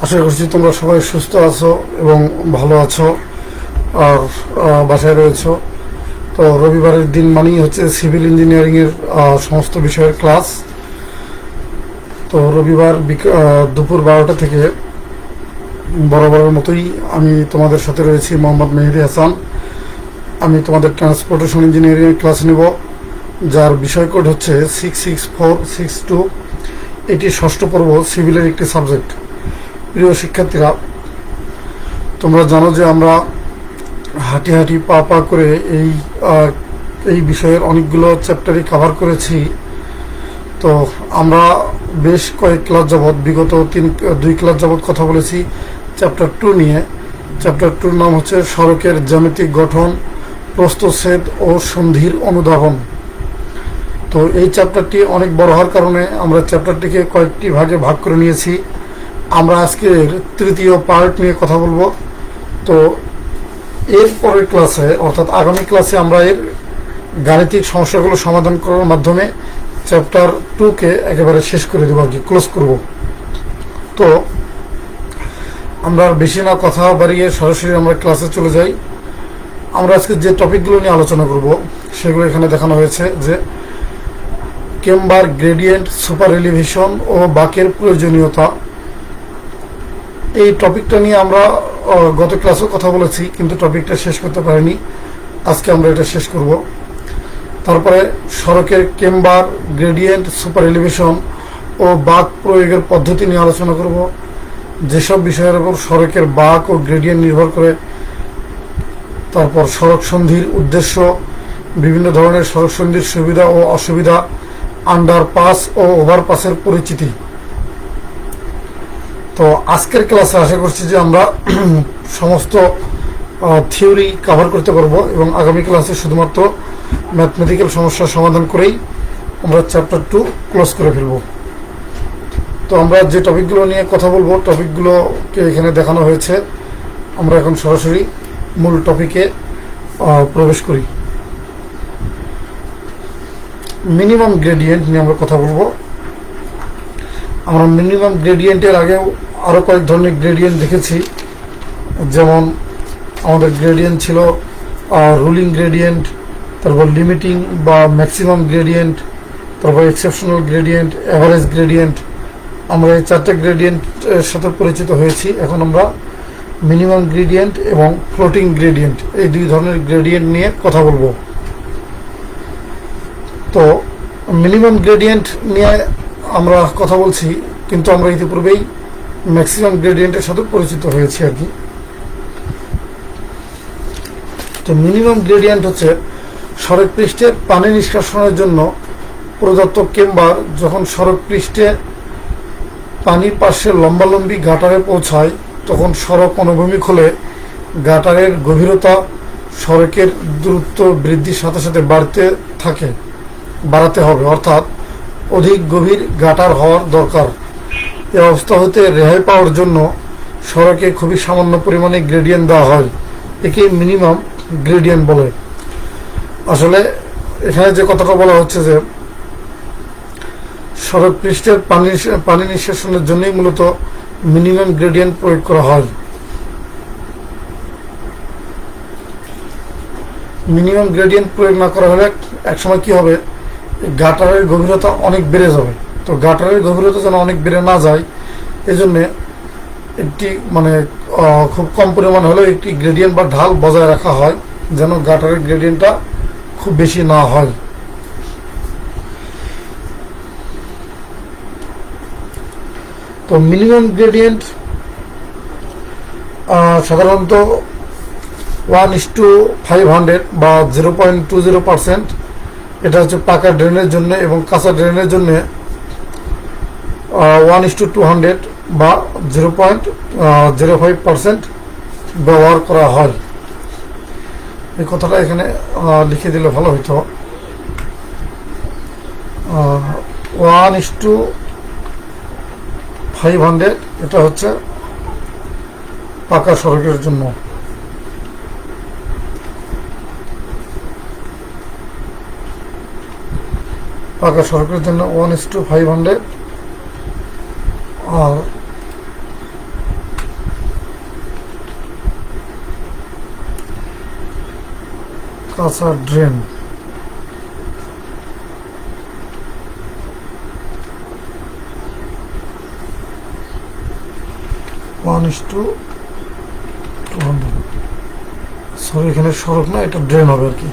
আশা করছি তোমরা সবাই সুস্থ আছো এবং ভালো আছো আর বাসায় রয়েছো। তো রবিবারের দিন মানেই হচ্ছে সিভিল ইঞ্জিনিয়ারিংয়ের সমস্ত বিষয়ের ক্লাস। তো রবিবার দুপুর 12টা থেকে বরাবরের মতোই আমি তোমাদের সাথে রয়েছি, মোহাম্মদ মেহেদি হাসান। আমি তোমাদের ট্রান্সপোর্টেশন ইঞ্জিনিয়ারিংয়ের ক্লাস নেব, যার বিষয় কোড হচ্ছে 66462। এটি ষষ্ঠ পর্ব, সিভিলের একটি সাবজেক্ট। প্রিয় শিক্ষার্থীরা, তোমরা জানো যে আমরা হাঁটি হাঁটি পা পা করে এই বিষয়ের অনেকগুলো চ্যাপ্টারই কভার করেছি। তো আমরা বেশ কয়েক ক্লাস যাবৎ, বিগত দুই ক্লাস যাবৎ কথা বলেছি চ্যাপ্টার 2 নিয়ে। চ্যাপ্টার 2-র নাম হচ্ছে সড়কের জ্যামিতিক গঠন, প্রস্থচ্ছেদ ও সন্ধির অনুধাবন। তো এই চ্যাপ্টারটি অনেক বড় হওয়ার কারণে আমরা চ্যাপ্টারটিকে কয়েকটি ভাগে ভাগ করে নিয়েছি। আমরা আজকের তৃতীয় পার্ট নিয়ে কথা বলবো। তো এর পরের ক্লাসে, অর্থাৎ আগামী ক্লাসে, আমরা এর গাণিতিক সমস্যাগুলো সমাধান করার মাধ্যমে চ্যাপ্টার 2-কে একেবারে শেষ করে দেবো, আর কি ক্লোজ করব। তো আমরা বেশি না কথা বাড়িয়ে সরাসরি আমরা ক্লাসে চলে যাই। আমরা আজকে যে টপিকগুলো নিয়ে আলোচনা করব সেগুলো এখানে দেখানো হয়েছে, যে কেম্বার গ্রেডিয়েন্ট, সুপার এলিভেশন ও বাঁকের প্রয়োজনীয়তা। এই টপিকটা নিয়ে আমরা গত ক্লাসেও কথা বলেছি, কিন্তু টপিকটা শেষ করতে পারিনি। আজকে আমরা এটা শেষ করব। তারপরে সড়কের কেম্বার, গ্রেডিয়েন্ট, সুপার এলিভেশন ও বাঁক প্রয়োগের পদ্ধতি নিয়ে আলোচনা করব। যেসব বিষয়ের উপর সড়কের বাঁক ও গ্রেডিয়েন্ট নির্ভর করে। তারপর সড়ক সন্ধির উদ্দেশ্য, বিভিন্ন ধরনের সড়ক সন্ধির সুবিধা ও অসুবিধা, আন্ডারপাস ও ওভারপাসের পরিচিতি। তো আজকের ক্লাসে আশা করছি যে আমরা সমস্ত থিওরি কভার করতে পারবো, এবং আগামী ক্লাসে শুধুমাত্র ম্যাথমেটিক্যাল সমস্যার সমাধান করেই আমরা চ্যাপ্টার 2 ক্লোজ করে ফেলব। তো আমরা যে টপিকগুলো নিয়ে কথা বলবো, টপিকগুলোকে এখানে দেখানো হয়েছে। আমরা এখন সরাসরি মূল টপিকে প্রবেশ করি। মিনিমাম গ্রেডিয়েন্ট নিয়ে আমরা কথা বলবো। আমরা মিনিমাম গ্রেডিয়েন্টের আগেও আরও কয়েক ধরনের গ্রেডিয়েন্ট দেখেছি। যেমন আমাদের গ্রেডিয়েন্ট ছিল রুলিং গ্রেডিয়েন্ট, তারপর লিমিটিং বা ম্যাক্সিমাম গ্রেডিয়েন্ট, তারপর এক্সেপশনাল গ্রেডিয়েন্ট, অ্যাভারেজ গ্রেডিয়েন্ট। আমরা এই 4টে গ্রেডিয়েন্টের সাথে পরিচিত হয়েছি। এখন আমরা মিনিমাম গ্রেডিয়েন্ট এবং ফ্লোটিং গ্রেডিয়েন্ট, এই দুই ধরনের গ্রেডিয়েন্ট নিয়ে কথা বলবো। তো মিনিমাম গ্রেডিয়েন্ট নিয়ে আমরা কথা বলছি, কিন্তু আমরা ইতিপূর্বেই ম্যাক্সিমাম গ্রেডিয়েন্টের সাথে পরিচিত হয়েছি আর কি। তো মিনিমাম গ্রেডিয়েন্ট হচ্ছে সড়ক পৃষ্ঠে পানি নিষ্কাশনের জন্য প্রদত্ত কেম্বার যখন সড়ক পৃষ্ঠে পানির পাশে লম্বালম্বি গাটারে পৌঁছায়, তখন সড়ক অনুভূমিক হলে গাটারের গভীরতা সড়কের দূরত্ব বৃদ্ধির সাথে সাথে বাড়াতে হবে, অর্থাৎ অধিক গভীর গাটার হওয়ার দরকার। এই অবস্থা হতে রেহাই পাওয়ার জন্য সড়কে খুবই সামান্য পরিমাণে গ্রেডিয়েন্ট দেওয়া হয়। একে মিনিমাম গ্রেডিয়েন্ট বলে। আসলে এখানে যে কথাটা বলা হচ্ছে যে সড়ক পৃষ্ঠের পানি নিষ্কাশনের জন্যই মূলত মিনিমাম গ্রেডিয়েন্ট প্রয়োগ করা হয়। মিনিমাম গ্রেডিয়েন্ট প্রয়োগ না করা হলে একসময় কি হবে, গাটারের গভীরতা অনেক বেড়ে যাবে। তো গাটারের গভীরতা যেন অনেক বেড়ে না যায়, এজন্য একটি খুব কম পরিমাণ হলেও একটি গ্রেডিয়েন্ট বা ঢাল বজায় রাখা হয়, যেন গাটারের গ্রেডিয়েন্টটা খুব বেশি না হয়। তো মিনিমাম গ্রেডিয়েন্ট সাধারণত 1:500 বা 0.20%। এটা হচ্ছে পাকা ড্রেনের জন্য, এবং কাঁচা ড্রেনের জন্য 1:200 বা 0.05% ব্যবহার করা হয়। এই কথাটা এখানে লিখে দিলে ভালো হতো। 1:500 এটা হচ্ছে পাকা সড়কের জন্য। পাকা সড়কের জন্য 1:500, আর কাঁচা ড্রেন। সরি, এখানে সড়ক না, এটা ড্রেন হবে আর কি।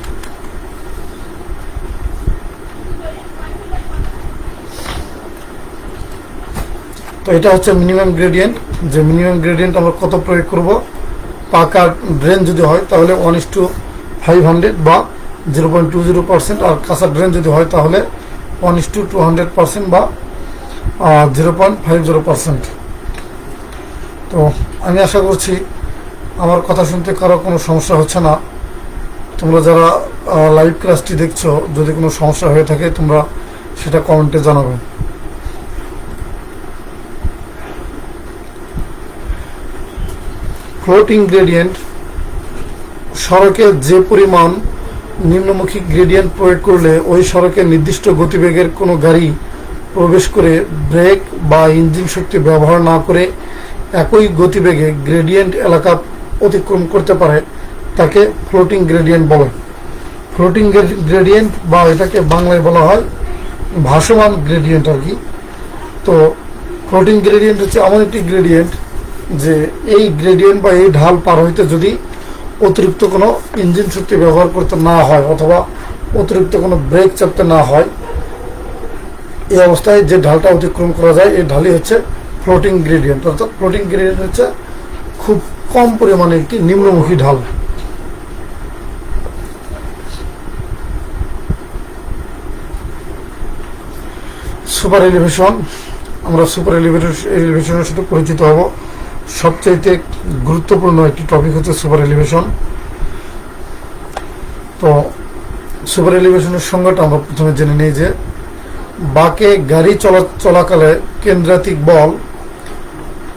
তো এটা হচ্ছে মিনিমাম গ্রেডিয়েন্ট, যে মিনিমাম গ্রেডিয়েন্ট আমরা কত প্রয়োগ করব। পাকা ড্রেন যদি হয় তাহলে 1:500 বা 0.20%, আর কাঁচা ড্রেন যদি হয় তাহলে 1:200% বা 0.50%। তো আমি আশা করছি আমার কথা শুনতে কারো কোনো সমস্যা হচ্ছে না। তোমরা যারা লাইভ ক্লাসটি দেখছো, যদি কোনো সমস্যা হয়ে থাকে তোমরা সেটা কমেন্টে জানাবে। ফ্লোটিং গ্রেডিয়েন্ট, সড়কে যে পরিমাণ নিম্নমুখী গ্রেডিয়েন্ট প্রয়োগ করলে ওই সড়কে নির্দিষ্ট গতিবেগের কোনো গাড়ি প্রবেশ করে ব্রেক বা ইঞ্জিন শক্তি ব্যবহার না করে একই গতিবেগে গ্রেডিয়েন্ট এলাকা অতিক্রম করতে পারে তাকে ফ্লোটিং গ্রেডিয়েন্ট বলে। ফ্লোটিং গ্রেডিয়েন্ট বা এটাকে বাংলায় বলা হয় ভাসমান গ্রেডিয়েন্ট আর কি। তো ফ্লোটিং গ্রেডিয়েন্ট হচ্ছে এমন একটি গ্রেডিয়েন্ট যে এই গ্রেডিয়েন্ট বা এই ঢাল পার হইতে যদি অতিরিক্ত কোনো ইঞ্জিন শক্তি ব্যবহার করতে না হয় অথবা অতিরিক্ত কোনো ব্রেক চাপতে না হয়, এই অবস্থায় যে ঢালটা অতিক্রম করা যায় এই ঢালই হচ্ছে ফ্লোটিং গ্রেডিয়েন্ট। অর্থাৎ ফ্লোটিং গ্রেডিয়েন্ট হচ্ছে খুব কম পরিমাণে একটি নিম্নমুখী ঢাল। সুপার এলিভেশন, আমরা সুপার এলিভেশনের সাথে পরিচিত হব। সবচাইতে গুরুত্বপূর্ণ একটি টপিক হচ্ছে সুপার এলিভেশন। তো সুপার এলিভেশনের সংজ্ঞাটা আমরা প্রথমে জেনে নিই যে বাঁকে গাড়ি চলাকালে কেন্দ্রাতিক বল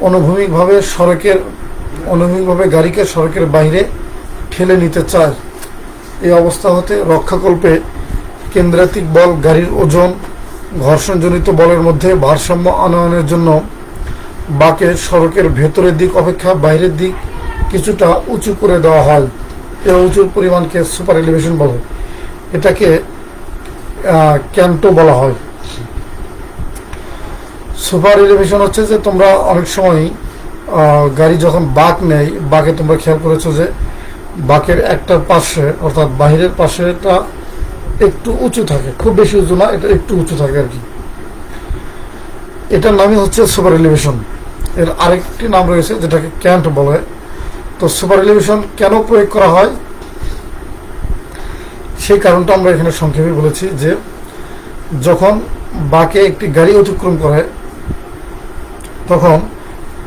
অনুভূমিকভাবে গাড়িকে সড়কের বাইরে ঠেলে নিতে চায়। এই অবস্থা হতে রক্ষাকল্পে কেন্দ্রাতিক বল গাড়ির ওজন ঘর্ষণজনিত বলের মধ্যে ভারসাম্য আনয়নের জন্য বাঁকে সড়কের ভেতরের দিক অপেক্ষা বাইরের দিক কিছুটা উঁচু করে দেওয়া হয়। এই উঁচুর পরিমাণকে সুপার এলিভেশন বলে। এটাকে ক্যান্টো বলা হয়। সুপার এলিভেশন হচ্ছে যে তোমরা অনেক সময় গাড়ি যখন বাঁক নেয়, বাঁকে তোমরা খেয়াল করেছো যে বাঁকের একটা পাশে অর্থাৎ বাহিরের পাশেটা একটু উঁচু থাকে, খুব বেশি উঁচু না, এটা একটু উঁচু থাকে আর কি। এটার নামই হচ্ছে সুপার এলিভেশন। এর আরেকটি নাম রয়েছে যেটাকে ক্যান্ট বলে। তো সুপার এলিভেশন কেন প্রয়োগ করা হয় সেই কারণটা আমরা এখানে সংক্ষেপে বলেছি যে যখন বাঁকে একটি গাড়ি অতিক্রম করে তখন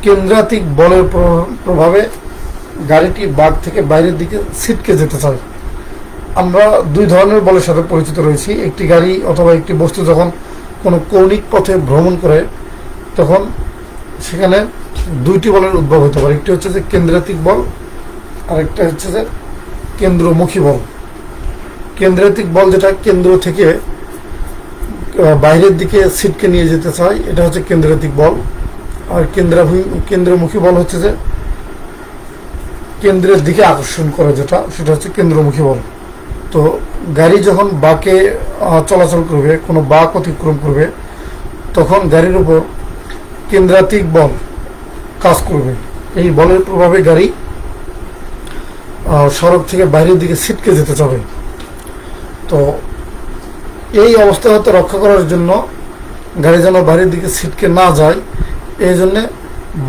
কেন্দ্রাতিক বলের প্রভাবে গাড়িটি বাঁক থেকে বাইরের দিকে ছিটকে যেতে চায়। আমরা দুই ধরনের বলের সাথে পরিচিত রয়েছি। একটি গাড়ি অথবা একটি বস্তু যখন কোনো কৌণিক পথে ভ্রমণ করে তখন সেখানে দুইটি বলের উদ্ভব হতে পারে। একটি হচ্ছে যে কেন্দ্রাতিক বল, আরেকটা হচ্ছে যে কেন্দ্রমুখী বল। কেন্দ্রাতিক বল যেটা কেন্দ্র থেকে বাইরের দিকে ছিটকে নিয়ে যেতে চায়, এটা হচ্ছে কেন্দ্রাতিক বল। আর কেন্দ্রমুখী বল হচ্ছে যে কেন্দ্রের দিকে আকর্ষণ করে যেটা, সেটা হচ্ছে কেন্দ্রমুখী বল। তো গাড়ি যখন বাঁকে চলাচল করবে, কোনো বাঁক অতিক্রম করবে, তখন গাড়ির উপর কেন্দ্রাতিক বল কাজ করবে। এই বলের প্রভাবে গাড়ি সড়ক থেকে বাইরের দিকে ছিটকে যেতে চাবে। তো এই অবস্থা হতে রক্ষা করার জন্য গাড়ি যেন বাইরের দিকে ছিটকে না যায়, এই জন্যে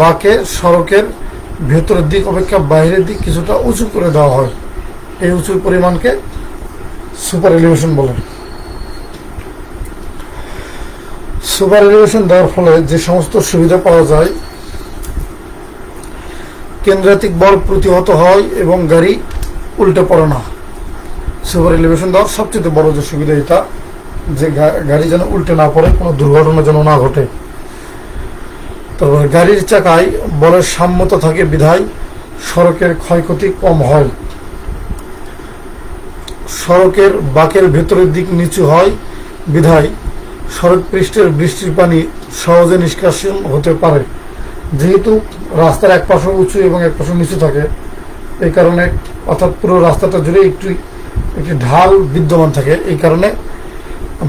বাঁকে সড়কের ভেতরের দিক অপেক্ষা বাইরের দিক কিছুটা উঁচু করে দেওয়া হয়। এই উঁচুর পরিমাণকে সুপার এলিভেশন বলে। সুপার এলিভেশন দেওয়ার ফলে যে সমস্ত সুবিধা পাওয়া যায়, কেন্দ্রাতিক বল প্রতিহত হয় এবং গাড়ি উল্টে পড়ে না। সুপার এলিভেশন দেওয়ার সবচেয়ে বড় যে সুবিধা এটা যে গাড়ি যেন উল্টে না পড়ে, কোনো দুর্ঘটনা যেন না ঘটে। তারপর গাড়ির চাকায় বলের সাম্যতা থাকে বিধায় সড়কের ক্ষয়ক্ষতি কম হয়। সড়কের বাঁকের ভেতরের দিক নিচু হয় বিধায় সড়ক পৃষ্ঠের বৃষ্টির পানি সহজে নিষ্কাশন হতে পারে। যেহেতু রাস্তার এক পাশে উঁচু এবং এক পাশে নিচু থাকে, এই কারণে অর্থাৎ পুরো রাস্তাটা জুড়ে একটি ঢাল বিদ্যমান থাকে, এই কারণে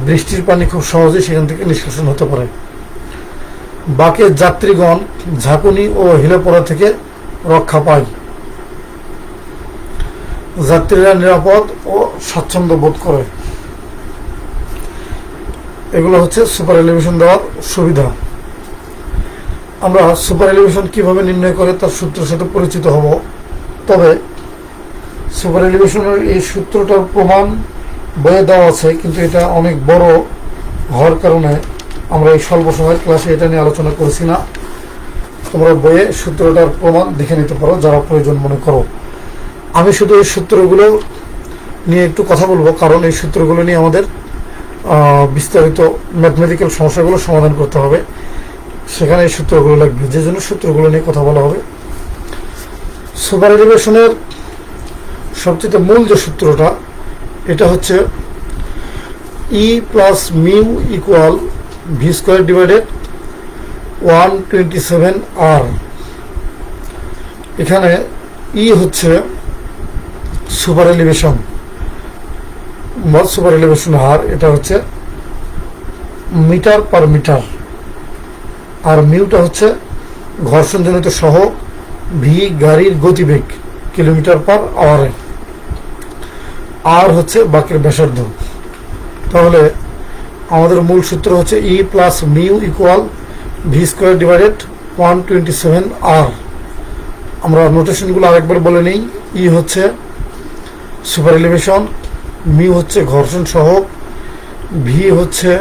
বৃষ্টির পানি খুব সহজেই সেখান থেকে নিষ্কাশন হতে পারে। বাকে যাত্রীগণ ঝাঁকুনি ও হিলে পড়া থেকে রক্ষা পায়। যাত্রীরা নিরাপদ ও স্বাচ্ছন্দ্য বোধ করে। এগুলো হচ্ছে সুপার এলিভেশন দেওয়ার সুবিধা। আমরা সুপার এলিভেশন কিভাবে নির্ণয় করে তার সূত্রের সাথে পরিচিত হব। তবে সুপার এলিভেশনের এই সূত্রটার প্রমাণ বইয়ে দেওয়া আছে, কিন্তু এটা অনেক বড় হওয়ার কারণে আমরা এই স্বল্প সময়ের ক্লাসে এটা নিয়ে আলোচনা করছি না। তোমরা বইয়ে সূত্রটার প্রমাণ দেখে নিতে পারো যারা প্রয়োজন মনে করো। আমি শুধু এই সূত্রগুলো নিয়ে একটু কথা বলবো, কারণ এই সূত্রগুলো নিয়ে আমাদের বিস্তারিত ম্যাথমেটিক্যাল সমস্যাগুলো সমাধান করতে হবে, সেখানে এই সূত্রগুলো লাগবে, যে জন্য সূত্রগুলো নিয়ে কথা বলা হবে। সুপার এলিভেশনের সবচেয়ে মূল যে সূত্রটা, এটা হচ্ছে E plus mu equal V square divided 127 R. এখানে ই হচ্ছে সুপার এলিভেশন, সুপার এলিভেশন হার, এটা হচ্ছে মিটার পার মিটার। আর মিউটা হচ্ছে ঘর্ষণজনিত সহগ, ভি গাড়ির গতিবেগ কিলোমিটার পার আওয়ারে, আর হচ্ছে বাকির ব্যাসার্ধ। তাহলে আমাদের মূল সূত্র হচ্ছে E plus mu equal V square divided 127 R. আমরা নোটেশনগুলো আরেকবার বলে নিই। ই হচ্ছে সুপার এলিভেশন, মিউ হচ্ছে ঘর্ষণ সহগ, ভি হচ্ছে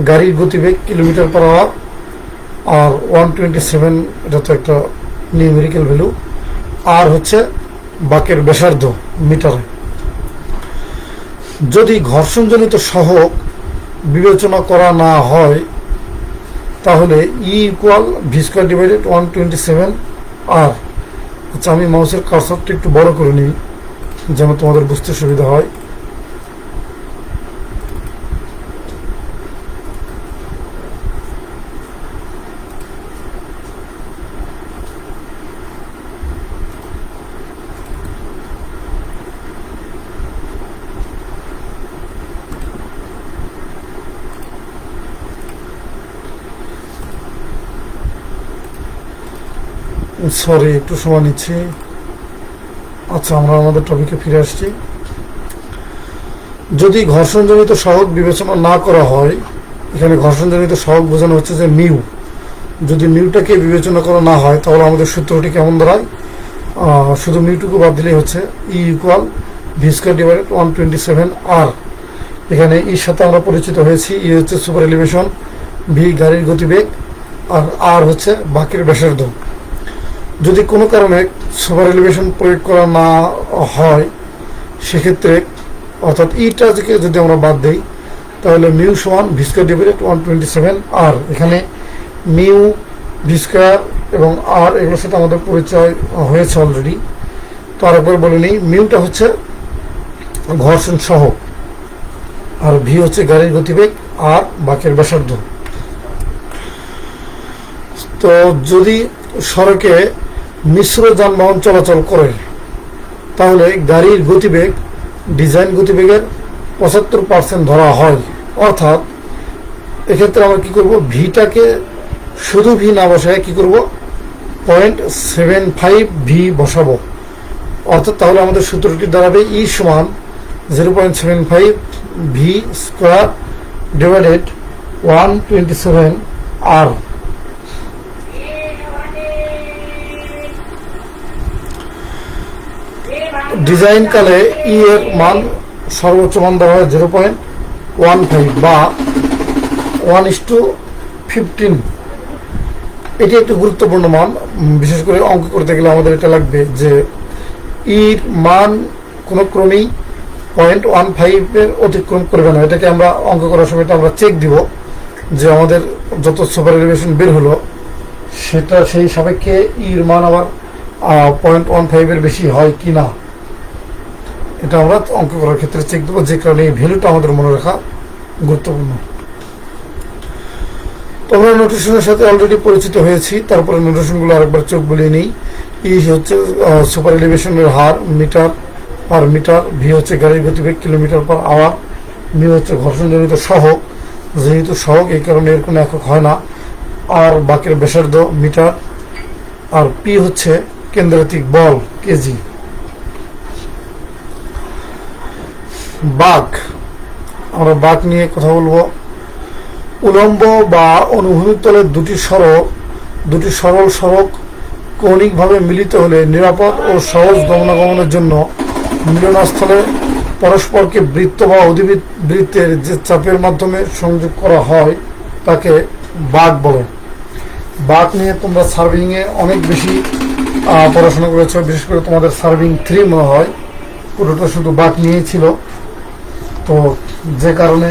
গাড়ির গতিবেগ কিলোমিটার পার আওয়ার, আর 127 এটা তো একটা নিউমেরিক্যাল ভ্যালু, আর হচ্ছে বাকের ব্যাসার্ধ মিটারে। যদি ঘর্ষণজনিত সহগ বিবেচনা করা না হয় তাহলে E equal V square divided 127 আর। আচ্ছা, আমি মাউসের কার্সরটা একটু বড় করে নিই যেন তোমাদের বুঝতে সুবিধা হয়। সরি, একটু সময় নিচ্ছি। আচ্ছা, আমরা আমাদের টপিকে ফিরে আসছি। যদি ঘর্ষণজনিত সহগ বিবেচনা না করা হয়, এখানে ঘর্ষণজনিত সহগ বোঝানো হচ্ছে যে মিউ, যদি মিউটাকে বিবেচনা করা না হয় তাহলে আমাদের সূত্রটি কেমন দাঁড়ায়? শুধু মিউটুকু বাদ দিলেই হচ্ছে E equal V square divided 127 R. এখানে ইর সাথে আমরা পরিচিত হয়েছি। ই হচ্ছে সুপার এলিভেশন, ভি গাড়ির গতিবেগ, আর আর হচ্ছে বাকির ব্যাসার্ধ। যদি কোনো কারণে সুপার এলিভেশন প্রয়োগ করা না হয় সেক্ষেত্রে, অর্থাৎ ইটাকে যদি আমরা বাদ দিই তাহলে মিউ সমান ভি স্কোয়ার ডিভাইডেড 127 আর। এখানে মিউ, ভি স্কোয়ার এবং আর এগুলোর সাথে আমাদের পরিচয় হয়েছে অলরেডি, তো আরেকবার বলে নিই। মিউটা হচ্ছে ঘর্ষণ সহগ, আর ভি হচ্ছে গাড়ির গতিবেগ, আর বাকির ব্যাসার্ধ। তো যদি সড়কে মিশ্র যানবাহন চলাচল করে তাহলে গাড়ির গতিবেগ ডিজাইন গতিবেগের 75% ধরা হয়। অর্থাৎ এক্ষেত্রে আমরা কি করব, ভিটাকে শুধু ভি না বসায় কি করব, 0.75 ভি বসাবো। অর্থাৎ তাহলে আমাদের সূত্রটি দাঁড়াবে ই সমান 0.75 ভি স্কোয়ার ডিভাইডেড 127 আর। ডিজাইন কালে ই এর মান সর্বোচ্চ মান দেওয়া হয় 0.15 বা 1:15। এটি একটি গুরুত্বপূর্ণ মান, বিশেষ করে অঙ্ক করতে গেলে আমাদের এটা লাগবে যে ইর মান কোনো ক্রমেই 0.15 অতিক্রম করবে না। এটাকে আমরা অঙ্ক করার সময় আমরা চেক দিব যে আমাদের যত সুপার এলিভেশন বের হলো সেটা সেই সাপেক্ষে ইর মান আবার 0.15 বেশি হয় কি না, এটা আমরা অঙ্ক করার ক্ষেত্রে চেক দেবো, যে কারণে এই ভ্যালুটা আমাদের মনে রাখা গুরুত্বপূর্ণ। তোমরা নোটেশনের সাথে অলরেডি পরিচিত হয়েছি, তারপরে নোটেশনগুলো আরেকবার চোখ বুলিয়ে নিই। ই হচ্ছে সুপার এলিভেশনের হার মিটার পার মিটার, ভি হচ্ছে গাড়ির গতিবেগ কিলোমিটার পার আওয়ার, মি হচ্ছে ঘর্ষণজনিত সহগ, যেহেতু সহগ এই কারণে এর কোনো একক হয় না, আর বাকের ব্যাসার্ধ মিটার, আর পি হচ্ছে কেন্দ্রাতিক বল কেজি। বাঁক, আমরা বাঁক নিয়ে কথা বলবো। উলম্ব বা অনুভূমিক তলের দুটি সরল সড়ক কৌণিকভাবে মিলিত হলে নিরাপদ ও সহজ গমনাগমনের জন্য মিলনস্থলে পরস্পরকে বৃত্ত বা অধিবৃত্তের যে চাপের মাধ্যমে সংযোগ করা হয় তাকে বাঁক বলে। বাঁক নিয়ে তোমরা সার্ভিংয়ে অনেক বেশি পড়াশোনা করেছো, বিশেষ করে তোমাদের সার্ভিং 3 মনে হয় পুরোটা শুধু বাঁক নিয়েই ছিল। তো যে কারণে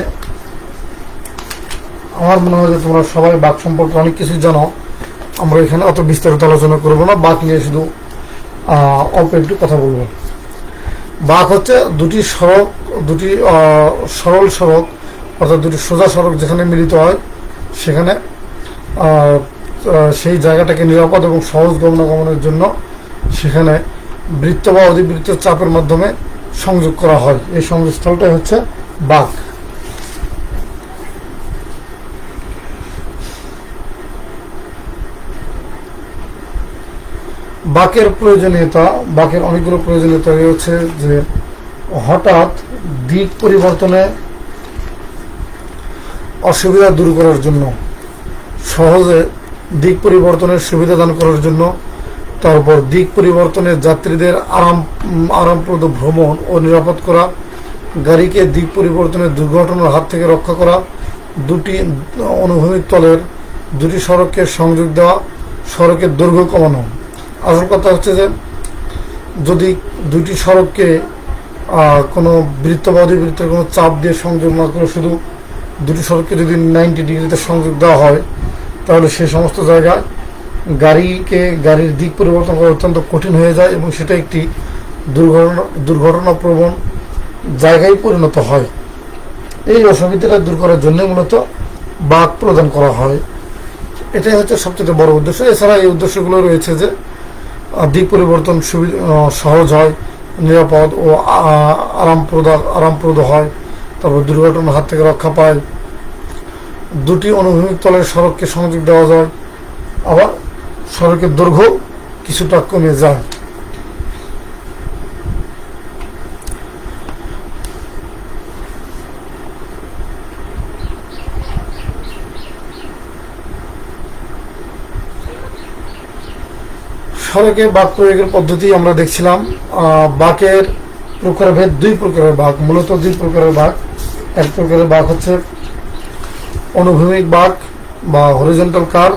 আমার মনে হয় যে তোমরা সবাই বাঁক সম্পর্কে অনেক কিছু জানো। আমরা এখানে অত বিস্তারিত আলোচনা করবো না, বাঁক নিয়ে শুধু অল্প একটু কথা বলবো। বাঁক হচ্ছে দুটি সরল সড়ক, অর্থাৎ দুটি সোজা সড়ক যেখানে মিলিত হয় সেখানে সেই জায়গাটাকে নিরাপদ এবং সহজ গমনাগমনের জন্য সেখানে বৃত্ত বা অধিবৃত্ত চাপের মাধ্যমে সংযোগ করা হয়। এই সংযোগস্থলটাই হচ্ছে বাঁক। বাঁকের প্রয়োজনীয়তা, বাঁকের অনেকগুলো প্রয়োজনীয়তা রয়েছে, যে হঠাৎ দিক পরিবর্তনে অসুবিধা দূর করার জন্য, সহজে দিক পরিবর্তনের সুবিধা দান করার জন্য, তারপর দিক পরিবর্তনের যাত্রীদের আরামপ্রদ ভ্রমণ ও নিরাপদ করা, গাড়িকে দিক পরিবর্তনের দুর্ঘটনার হাত থেকে রক্ষা করা, দুটি অনুভূমিক তলের দুটি সড়ককে সংযোগ দেওয়া, সড়কের দৈর্ঘ্য কমানো। আসল কথা হচ্ছে যে যদি দুটি সড়ককে কোনো বৃত্ত বা অধিবৃত্তের কোনো চাপ দিয়ে সংযোগ না করে শুধু দুটি সড়ককে যদি 90 ডিগ্রিতে সংযোগ দেওয়া হয়, তাহলে সেই সমস্ত জায়গায় গাড়ির দিক পরিবর্তন করা অত্যন্ত কঠিন হয়ে যায় এবং সেটা একটি দুর্ঘটনাপ্রবণ জায়গায় পরিণত হয়। এই অসুবিধাটা দূর করার জন্য মূলত বাঁক প্রদান করা হয়। এটাই হচ্ছে সবচেয়ে বড় উদ্দেশ্য। এছাড়া এই উদ্দেশ্যগুলো রয়েছে যে দিক পরিবর্তন সহজ হয়, নিরাপদ ও আরামপ্রদ হয়, তারপর দুর্ঘটনার হাত থেকে রক্ষা পায়, দুটি অনুভূমিক তলের সড়ককে সংযোগ দেওয়া যায়, আবার সড়কের দৈর্ঘ্য কিছুটা কমে যায়। সড়কে বাঁক প্রয়োগের পদ্ধতি আমরা দেখছিলাম। বাঁকের প্রকারভেদ, 2 প্রকারের বাঁক, মূলত 2 প্রকারের বাঁক। এক প্রকারের বাঁক হচ্ছে অনুভূমিক বাঁক বা হরিজন্টাল কার্ভ,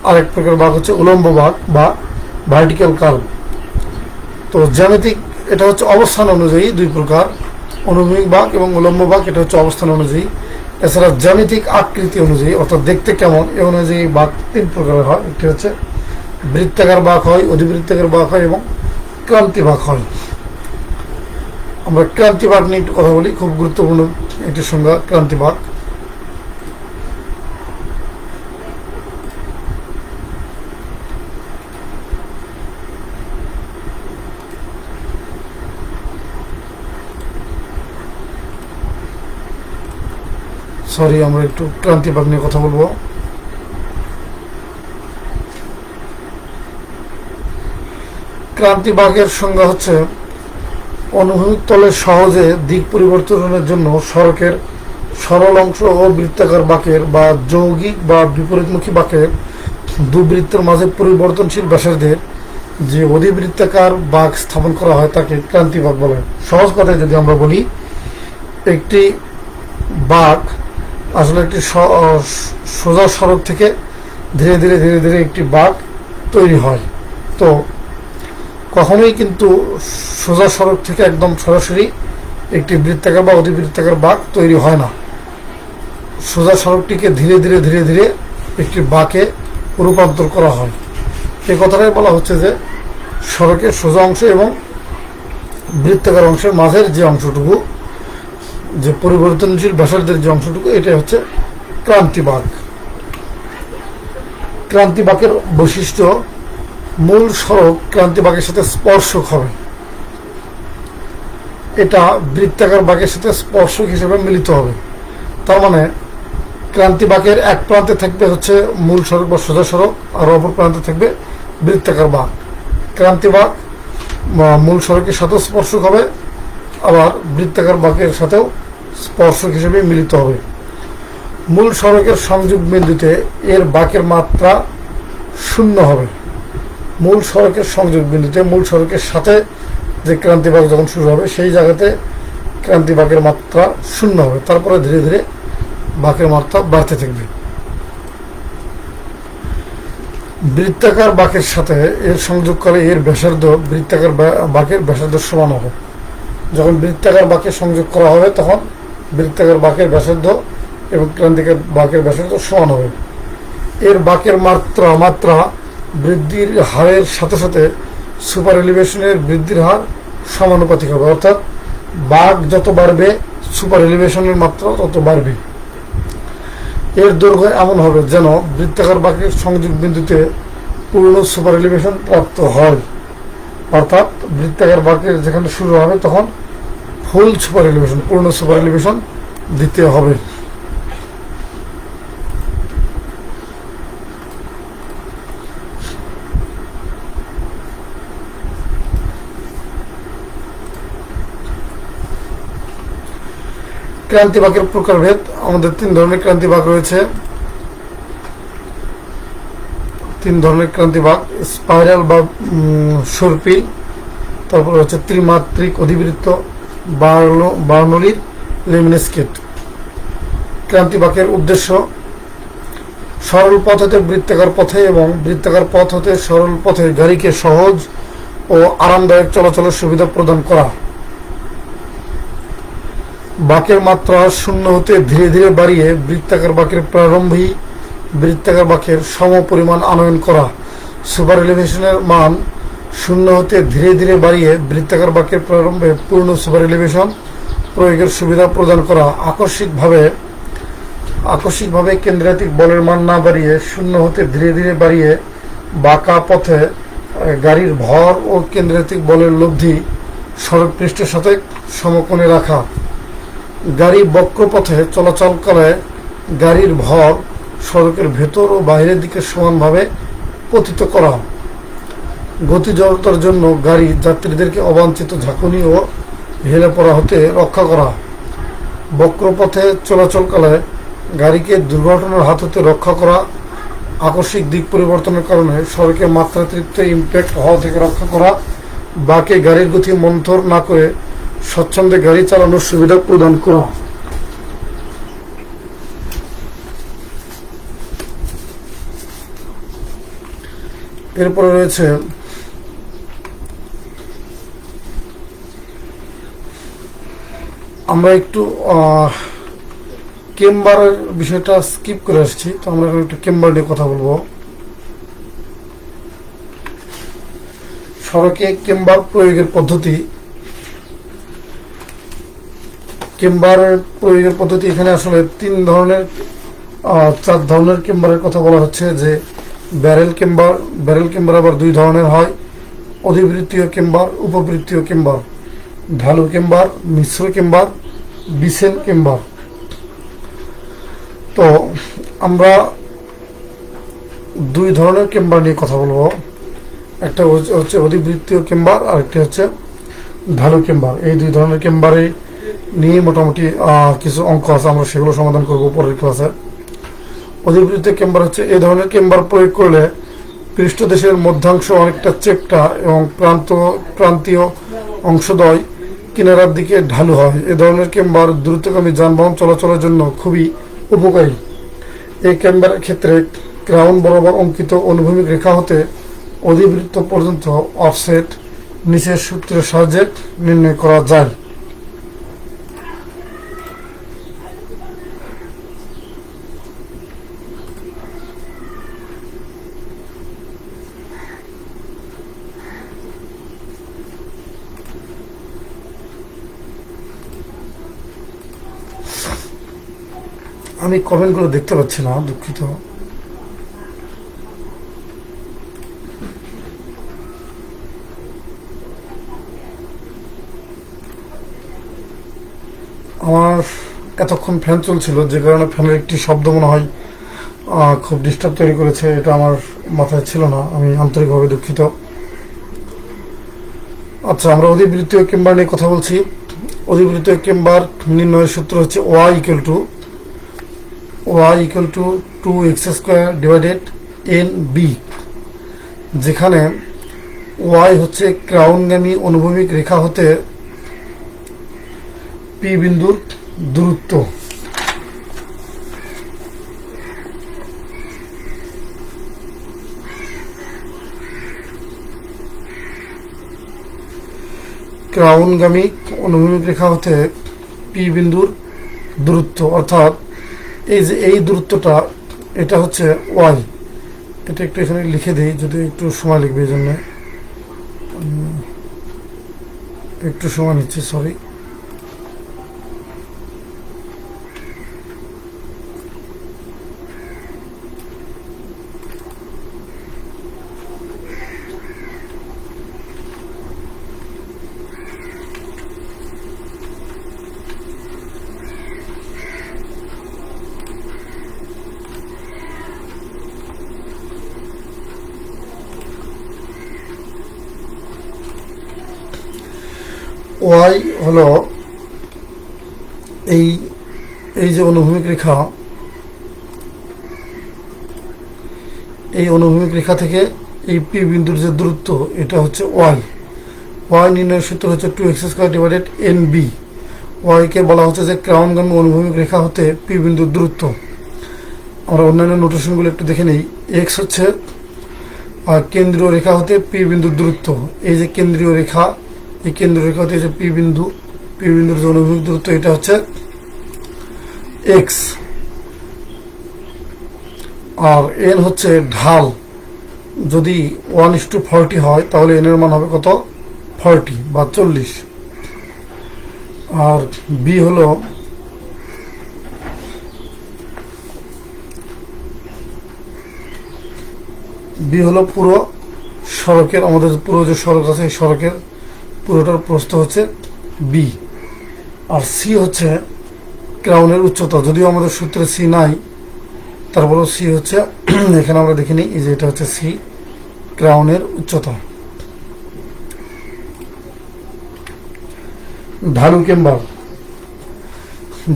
আরেক প্রকারের বাঁক হচ্ছে উলম্ব বাঁক বা ভার্টিক্যাল কার্ভ। তো জ্যামিতিক, এটা হচ্ছে অবস্থান অনুযায়ী 2 প্রকার, অনুভূমিক বাঁক এবং উলম্ব বাঁক, এটা হচ্ছে অবস্থান অনুযায়ী। এছাড়া জ্যামিতিক আকৃতি অনুযায়ী, অর্থাৎ দেখতে কেমন, এ অনুযায়ী বাঁক 3 প্রকারের হয়। একটি হচ্ছে বৃত্তাকার বাঁক হয়, অধিবৃত্তাকার বাঁক হয় এবং ক্রান্তি বাঁক হয়। আমরা ক্রান্তি বাঁক নিয়ে একটু কথা বলি, খুব গুরুত্বপূর্ণ একটি সংজ্ঞা ক্রান্তি বাঁক। আমরা একটু ক্রান্তি বাঁক নিয়ে কথা বলবো। ক্রান্তি বাঁকের সংজ্ঞা হচ্ছে অনুভূমিক তলে সহজে দিক পরিবর্তনের জন্য সড়কের সরল অংশ ও বৃত্তাকার বাঁকের বা যৌগিক বা বিপরীতমুখী বাঁকের দুবৃত্তের মাঝে পরিবর্তনশীল ব্যাসার্ধের যে অধিবৃত্তাকার বাঁক স্থাপন করা হয় তাকে ক্রান্তি বাঁক বলে। সহজ কথায় যদি আমরা বলি, একটি বাঁক আসলে একটি সোজা সড়ক থেকে ধীরে ধীরে ধীরে ধীরে একটি বাঁক তৈরি হয়। তো কখনোই কিন্তু সোজা সড়ক থেকে একদম সরাসরি একটি বৃত্তাকার বা অধিবৃত্তাকার বাঁক তৈরি হয় না। সোজা সড়কটিকে ধীরে ধীরে ধীরে ধীরে একটি বাঁকে রূপান্তর করা হয়। এই কথাটাই বলা হচ্ছে যে সড়কের সোজা অংশ এবং বৃত্তাকার অংশের মাঝের যে অংশটুকু, যে পরিবর্তনশীল ব্যাসার্ধের যে অংশটুকু, এটাই হচ্ছে ক্রান্তি বাঁক। ক্রান্তি বাঁকের বৈশিষ্ট্য, মূল সড়ক ক্রান্তি বাঁকের সাথে স্পর্শক হবে। এটা বৃত্তাকার বাঁকের সাথে স্পর্শক হিসেবে মিলিত হবে। তার মানে ক্রান্তি বাঁকের এক প্রান্তে থাকবে হচ্ছে মূল সড়ক বা সোজা সড়ক, আর অপর প্রান্তে থাকবে বৃত্তাকার বাঁক। ক্রান্তি বাঁক মূল সড়কের সাথেও স্পর্শক হবে, আবার বৃত্তাকার বাঁকের সাথেও স্পর্শক হিসেবে মিলিত হবে। মূল সড়কের সংযোগ বিন্দুতে এর বাঁকের মাত্রা শূন্য হবে। মূল সড়কের সংযোগ বিন্দুতে মূল সড়কের সাথে যে ক্রান্তি বাঁক যখন শুরু হবে সেই জায়গাতে ক্রান্তি বাঁকের মাত্রা শূন্য হবে, তারপরে ধীরে ধীরে বাঁকের মাত্রা বাড়তে থাকবে। বৃত্তাকার বাঁকের সাথে এর সংযোগকালে এর ব্যাসার্ধ বৃত্তাকার বাঁকের ব্যাসার্ধ সমান হবে। যখন বৃত্তাকার বাঁকে সংযোগ করা হবে তখন বৃত্তাকার বাঁকের ব্যাসার্ধ এবং ক্রান্তিকার বাঁকের ব্যাসার্ধ সমান হবে। এর বাঁকের মাত্রা বৃদ্ধির হারের সাথে সাথে সুপার এলিভেশনের বৃদ্ধির হার সমানুপাতিক হবে, অর্থাৎ বাঁক যত বাড়বে সুপার এলিভেশনের মাত্রা তত বাড়বে। এর দৈর্ঘ্য এমন হবে যেন বৃত্তাকার বাঁকের সংযোগ বিন্দুতে পূর্ণ সুপার এলিভেশন প্রাপ্ত হয়, অর্থাৎ বৃত্তাকার বাঁকের যেখানে শুরু হবে তখন ফুল সুপার এলিভেশন, পূর্ণ সুপার এলিভেশন দিতে হবে। ক্রান্তি বাঁকের প্রকারভেদ, আমাদের তিন ধরনের ক্রান্তি বাঁক রয়েছে। তিন ধরনের ক্রান্তি বাঁক, স্পাইরাল বা সর্পিল, তারপর হচ্ছে ত্রিমাত্রিক অধিবৃত্ত, বার্নৌলির লেমিনেস্কেট। ক্রান্তি বাঁকের উদ্দেশ্য সরল পথ হতে বৃত্তাকার পথে এবং বৃত্তাকার পথ হতে সরল পথে গাড়িকে সহজ ও আরামদায়ক চলাচলের সুবিধা প্রদান করা। বাঁকের মাত্রা শূন্য হতে ধীরে ধীরে বাড়িয়ে বৃত্তাকার বাঁকের প্রারম্ভে বৃত্তাকার বাঁকের সম পরিমাণ আনয়ন করা। সুপার এলিভেশনের মান শূন্য হতে ধীরে ধীরে বাড়িয়ে বৃত্তাকার বাঁকের প্রারম্ভে পূর্ণ সুপার এলিভেশন প্রয়োগের সুবিধা প্রদান করা। আকস্মিকভাবে কেন্দ্রাতিক বলের মান না বাড়িয়ে শূন্য হতে ধীরে ধীরে বাড়িয়ে বাঁকা পথে গাড়ির ভর ও কেন্দ্রাতিক বলের লব্ধি সড়ক পৃষ্ঠের সাথে সমকোণে রাখা। গাড়ি বক্রপথে চলাচলকালে গাড়ির ভর সড়কের ভেতর ও বাইরের দিকে সমানভাবে পতিত করা। গতি জড়তার জন্য গাড়ি যাত্রীদেরকে অবাঞ্ছিত ঝাঁকুনি ও হেলে পড়া হতে রক্ষা করা। বক্রপথে চলাচলকালে গাড়িকে দুর্ঘটনার হাত হতে রক্ষা করা। আকস্মিক দিক পরিবর্তনের কারণে সড়কে মাত্রাতিরিক্ত ইম্প্যাক্ট হওয়া থেকে রক্ষা করা। বাঁকে গাড়ির গতি মন্থর না করে স্বচ্ছন্দে গাড়ি চালানোর সুবিধা প্রদান করা। এরপরে রয়েছে আমরা একটু কেম্বারের বিষয়টা স্কিপ করে আসছি, তো আমরা একটু কেম্বার নিয়ে কথা বলবো। সড়কে কেম্বার প্রয়োগের পদ্ধতি। কেম্বারের প্রয়োগের পদ্ধতি এখানে আসলে চার ধরনের কেম্বারের কথা বলা হচ্ছে, যে ব্যারেল কেম্বার আবার দুই ধরনের হয়, অধিবৃত্তীয় কেম্বার, উপবৃত্তীয় কেম্বার, ঢালু কেম্বার, মিশ্র কেম্বার, বিসেন কেম্বার। তো আমরা দুই ধরনের কেম্বার নিয়ে কথা বলবো, একটা হচ্ছে অধিবৃত্তীয় কেম্বার আর একটি হচ্ছে ঢালু কেম্বার। এই দুই ধরনের কেম্বারে নিয়ে মোটামুটি কিছু অঙ্ক আছে, আমরা সেগুলো সমাধান করবো পরের ক্লাসে। অধিবৃত্তীয় কেম্বার হচ্ছে এই ধরনের কেম্বার প্রয়োগ করলে পৃষ্ঠদেশের মধ্যাংশ অনেকটা চেপটা এবং প্রান্তীয় অংশদ্বয় কিনারার দিকে ঢালু হয়। এ ধরনের কেম্বার দ্রুতগামী যানবাহন চলাচলের জন্য খুবই উপকারী। এই কেম্বারের ক্ষেত্রে ক্রাউন বরাবর অঙ্কিত অনুভূমিক রেখা হতে অধিবৃত্ত পর্যন্ত অফসেট নিচের সূত্রের সাহায্যে নির্ণয় করা যায়। আমি কমেন্টগুলো দেখতে পাচ্ছি না, দুঃখিত। আমার এতক্ষণ ফ্যান চলছিল, যে কারণে ফ্যানের একটি শব্দ মনে হয় খুব ডিস্টার্ব তৈরি করেছে। এটা আমার মাথায় ছিল না, আমি আন্তরিকভাবে দুঃখিত। আচ্ছা, আমরা অধিবৃত্তীয় কেম্বার নিয়ে কথা বলছি। অধিবৃত্তীয় কেম্বার নির্ণয়ের সূত্র হচ্ছে y equal to 2x² divided NB, যেখানে y হচ্ছে ক্রাউনগামী অনুভূমিক রেখা হতে P বিন্দুর দূরত্ব। ক্রাউনগামী অনুভূমিক রেখা হতে P বিন্দুর দূরত্ব, অর্থাৎ এই যে এই দূরত্বটা, এটা হচ্ছে y। এটা একটু এখানে লিখে দিই, যদি একটু সময় লিখবে, এই জন্য একটু সময় নিচ্ছি, সরি। ওয়াই হলো এই এই যে অনুভূমিক রেখা, এই অনুভূমিক রেখা থেকে এই পি বিন্দুর যে দূরত্ব, এটা হচ্ছে ওয়াই। ওয়াই নির্ণয়ের সূত্র হচ্ছে 2x² ডিভাইডেড NB। ওয়াইকে বলা হচ্ছে যে ক্রাউনগামী অনুভূমিক রেখা হতে পি বিন্দুর দূরত্ব। আমরা অন্যান্য নোটেশনগুলো একটু দেখে নিই। এক্স হচ্ছে কেন্দ্রীয় রেখা হতে পি বিন্দুর দূরত্ব। এই যে কেন্দ্রীয় রেখা, এই কেন্দ্রীয় রেখা হতে যে পি বিন্দুর যে অনুভূমিক দূরত্ব, এটা হচ্ছে এক্স। আর এন হচ্ছে ঢাল। যদি 1:40 হয়, তাহলে এন এর মান হবে কত? 40 বা 40। আর বি হলো পুরো সড়কের, আমাদের পুরো যে সড়ক আছে, এই সড়কের পুরোটার প্রস্থ হচ্ছে বি। আর সি হচ্ছে ক্রাউনের উচ্চতা। যদিও আমাদের সূত্রে সি নাই, তারপরেও সি হচ্ছে এখানে আমরা দেখিনি, এই যে এটা হচ্ছে সি, ক্রাউনের উচ্চতা। ঢালু কেম্বার।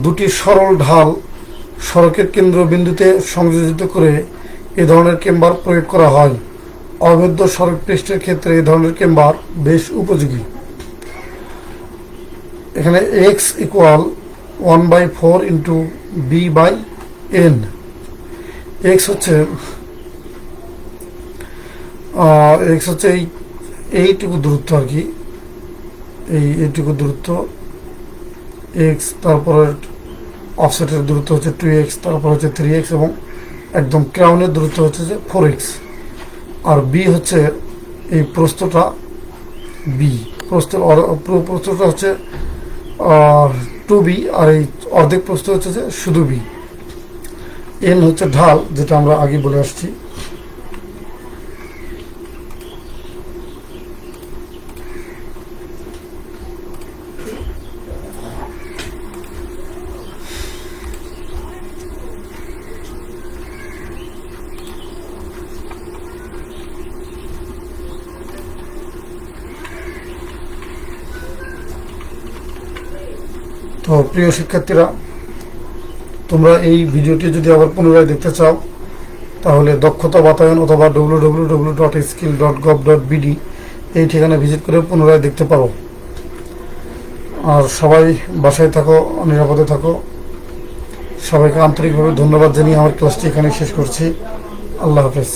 দুটি সরল ঢাল সড়কের কেন্দ্র বিন্দুতে সংযোজিত করে এ ধরনের কেম্বার প্রয়োগ করা হয়। অবৈধ সড়ক পৃষ্ঠের ক্ষেত্রে এই ধরনের কেম্বার বেশ উপযোগী। এখানে x equal 1/4 into b/n। x হচ্ছে এইটুকু দূরত্ব আর কি, এইটুকু দূরত্ব x, তারপরে অফসেটের দূরত্ব হচ্ছে 2x, তারপর হচ্ছে 3x, এবং একদম ক্রাউনের দূরত্ব হচ্ছে যে 4x। আর b হচ্ছে এই প্রস্থটা b, পুরো প্রস্থটা হচ্ছে 2b, আর এই অর্ধেক প্রস্থ হচ্ছে যে শুধু b। n হচ্ছে ঢাল, যেটা আমরা আগে বলে আসছি। তো প্রিয় শিক্ষার্থীরা, তোমরা এই ভিডিওটি যদি আবার পুনরায় দেখতে চাও, তাহলে দক্ষতা বাতায়ন অথবা www.skill.gov.bd এই ঠিকানা ভিজিট করে পুনরায় দেখতে পারো। আর সবাই বাসায় থাকো, নিরাপদে থাকো। সবাইকে আন্তরিকভাবে ধন্যবাদ জানিয়ে আমার ক্লাসটি এখানে শেষ করছি। আল্লাহ হাফেজ।